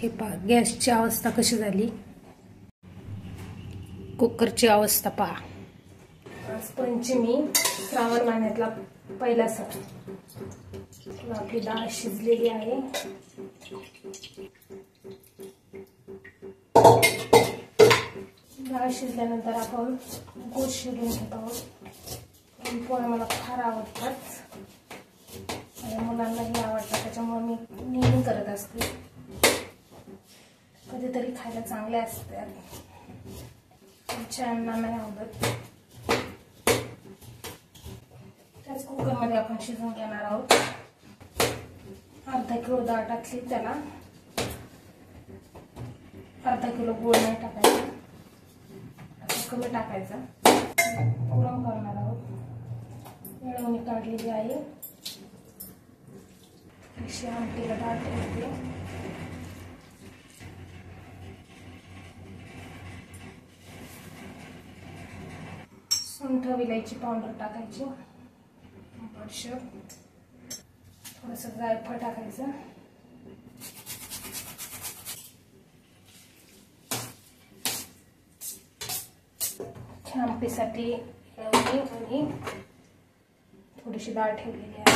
हे पहा गॅसची अवस्था कशी झाली, कुकरची अवस्था पहा। आज पंचमी, श्रावण महिन्यातला पहिला सण। आपली डाळ शिजलेली आहे। डाळ शिजल्यानंतर आपण गूळ शिजवून घेत आहोत। पुरणपोळ्या मला फार आवडतात आणि मुलांनाही आवडतात, त्याच्यामुळे मी नेहमी करत असते। कधीतरी खायला चांगले असतात, आमच्या नाही आवडत। त्याच कुकरमध्ये आपण शिजवून घेणार आहोत। अर्धा किलो डाळ टाकली, त्याला अर्धा किलो गूळ नाही टाकायचा, कमी टाकायचा। पुरण करणार आहोत। येळवणी काढलेली आहे, अशी आमटीला डाळ ठेवते। सुंठ विलायची पावडर टाकायची, बडीशेप, थोडंसं जायफळ टाकायचं। आमटीसाठी येळवणी आणि थोडीशी डाळ ठेवलेली आहे।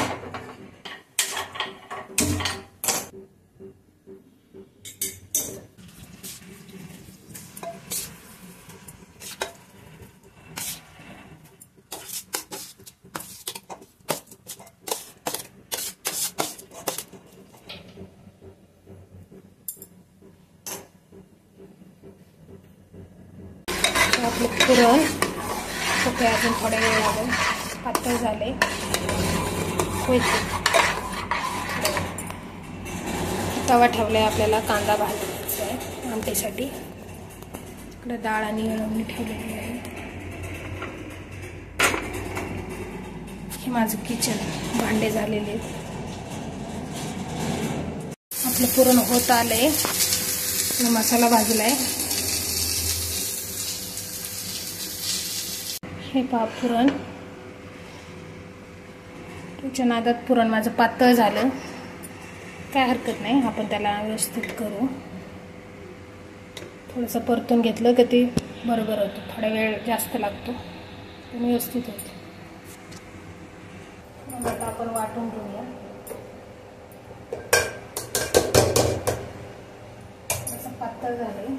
आपलं पुरण होते, अजून थोडा वेळ लागेल, पातळ झाले होते। तवा ठेवलाय, आपल्याला कांदा भाजायचा आहे आमटीसाठी। इकडे डाळ आणि येळवणी ठेवलेली आहे। हे माझं किचन, भांडे झालेले। आपलं पुरण होत आलंय, मसाला भाजलाय। हे पहा पुरण, तुमच्या नादात पुरण माझं पातळ झालं, काय हरकत नाही, आपण त्याला व्यवस्थित करू। थोडंसं परतून घेतलं की ते बरोबर होतं, थोडा वेळ जास्त लागतो पण व्यवस्थित होतं। मग आता आपण वाटून घेऊया। असं पातळ झालंय,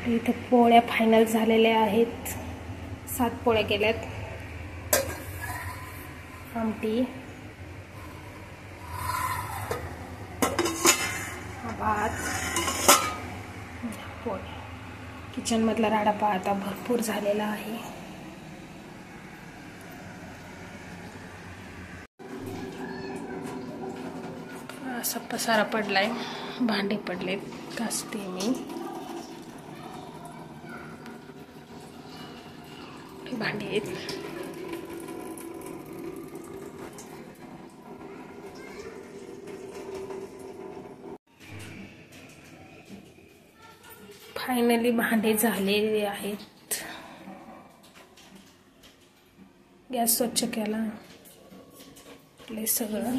इथे पोळ्या फायनल झालेल्या आहेत। 7 पोळ्या केल्यात। आमटी, भात, पोळ्या। किचन मधला राडा पाहता भरपूर झालेला आहे। असा पसारा पडलाय, भांडे पडलेत, घासते मी. भांडी आहेत. फायनली भांडे झालेले आहेत. गॅस स्वच्छ केला, सगळं